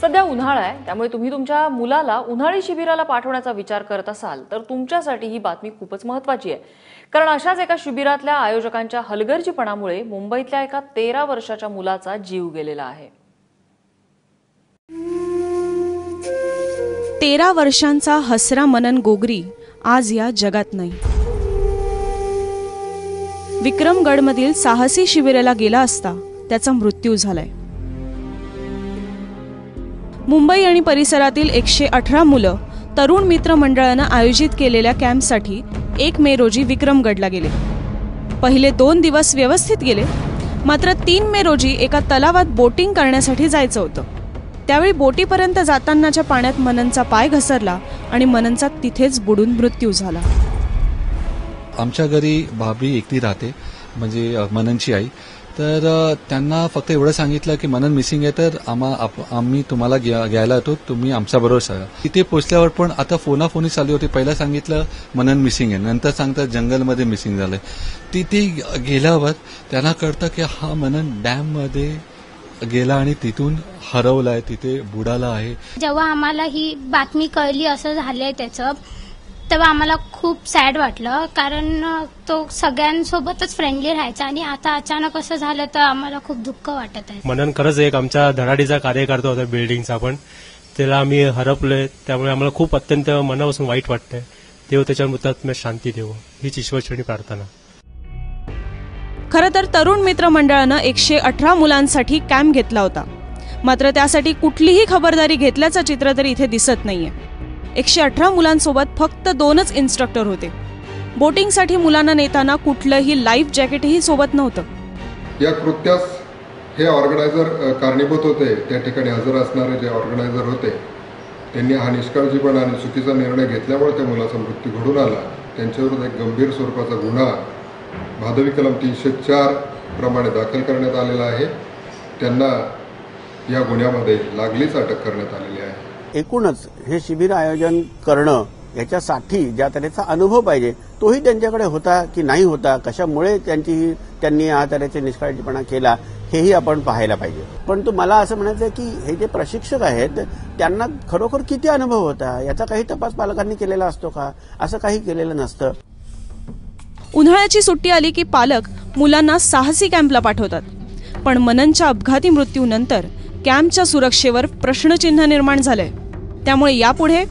सध्या उन्हाळा आहे, त्यामुळे तुम्ही तुमच्या मुलाला उन्हाळी शिबिराला पाठवण्याचा विचार करत असाल तर तुमच्यासाठी ही बातमी खूपच महत्त्वाची आहे. कारण अशाच एका शिबिरातल्या आयोजकांच्या हलगर्जीपणामुळे मुंबईतल्या एका 13 वर्षाच्या मुलाचा जीव गेलेला आहे. 13 वर्षांचा हसरा मनन गोगरी आज या जगात नाही. विक्रमगडमधील साहसी शिबिराला गेला असता त्याचा मृत्यू झालाय. मुंबई आणि परिसरातील 118 मुलं तरुण मित्र मंडळानं आयोजित केलेल्या कॅम्पसाठी 1 मे रोजी विक्रमगडला गेले. पहिले 2 दिवस व्यवस्थित गेले, मात्र 3 मे रोजी एका तलावात बोटिंग करण्यासाठी जायचं होतं. त्यावेळी बोटीपर्यंत जातानाच्या पाण्यात मननचा पाय घसरला आणि मननचा तिथेच बुडून मृत्यू झाला. आमच्या घरी भाभी एकटी राहते, म्हणजे मननची आई. तर त्यांना फक्त एवढं सांगितलं की मनन मिसिंग आहे, तर आम्ही तुम्हाला घ्यायला येतो, तुम्ही आमच्याबरोबर सांगा. तिथे पोहोचल्यावर पण आता फोनाफोनी चालू होती. पहिला सांगितलं मनन मिसिंग आहे, नंतर सांगतात जंगलमध्ये मिसिंग झालंय. तिथे गेल्यावर त्यांना कळतं की हा मनन डॅममध्ये गेला आणि तिथून हरवलाय, तिथे बुडाला आहे. जेव्हा आम्हाला ही बातमी कळली असं झालंय त्याचं, तेव्हा आम्हाला खूप सॅड वाटलं. कारण तो सगळ्यांसोबतच फ्रेंडली राहायचा आणि आता अचानक असं झालं तर आम्हाला खूप दुःख वाटत आहे. मनन खरंच एक आमच्या धडाडीचा कार्यकर्ता होता बिल्डिंगचा, पण त्याला आम्ही हरपलोय. त्यामुळे आम्हाला खूप अत्यंत मनापासून वाईट वाटतंय. देव त्याच्या मृतात्म्यास शांती देवो हीच ईश्वरचरणी प्रार्थना. खरं तर तरुण मित्र मंडळानं 118 मुलांसाठी कॅम्प घेतला होता, मात्र त्यासाठी कुठलीही खबरदारी घेतल्याचं चित्र तरी इथे दिसत नाहीये. 118 मुलांसोबत फक्त 2च इन्स्ट्रक्टर होते. बोटिंगसाठी मुलांना नेताना कुठलंही लाईफ जॅकेटही सोबत नव्हतं. या कृत्यास हे ऑर्गनायझर कारणीभूत होते. त्या ठिकाणी हजर असणारे जे ऑर्गनायझर होते त्यांनी हा निष्काळजीपणा आणि चुकीचा निर्णय घेतल्यामुळे त्या मुलाचा मृत्यू घडून आला. त्यांच्याविरुद्ध एक गंभीर स्वरूपाचा गुन्हा भादवी कलम 304 प्रमाणे दाखल करण्यात आलेला आहे. त्यांना या गुन्ह्यामध्ये लागलीच अटक करण्यात आलेली आहे. एकूणच हे शिबिर आयोजन करणं याच्यासाठी ज्या तऱ्हेचा अनुभव पाहिजे तोही त्यांच्याकडे होता की नाही होता, कशामुळे त्यांनी हा तऱ्हेचा निष्काळजीपणा केला हेही आपण पाहायला पाहिजे. परंतु मला असं म्हणायचं आहे की हे जे प्रशिक्षक आहेत त्यांना खरोखर किती अनुभव होता याचा काही तपास पालकांनी केलेला असतो का? असं काही केलेलं नसतं. उन्हाळ्याची सुट्टी आली की पालक मुलांना साहसी कॅम्पला पाठवतात, पण मननच्या अपघाती मृत्यूनंतर कॅम्पच्या सुरक्षेवर प्रश्नचिन्ह निर्माण झालंय. त्यामुळे यापुढे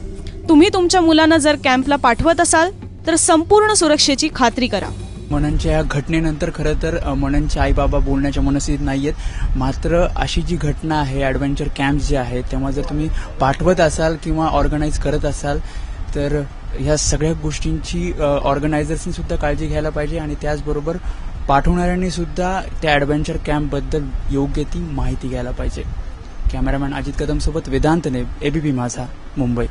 तुम्ही तुमच्या मुलांना जर कॅम्पला पाठवत असाल तर संपूर्ण सुरक्षेची खात्री करा. मननच्या या घटनेनंतर खरं तर मननचे आई बाबा बोलण्याच्या मनस्थितीत नाहीयेत. मात्र अशी जी घटना आहे, ॲडव्हेंचर कॅम्प जे आहेत, तेव्हा जर तुम्ही पाठवत असाल किंवा ऑर्गनाईज करत असाल तर ह्या सगळ्या गोष्टींची ऑर्गनायझर्सनी सुद्धा काळजी घ्यायला पाहिजे आणि त्याचबरोबर पाठवणाऱ्यांनी सुद्धा त्या ॲडव्हेंचर कॅम्पबद्दल योग्य ती माहिती घ्यायला पाहिजे. कॅमेरामॅन अजित कदम सोबत वेदांत नेब, एबीपी माझा, मुंबई.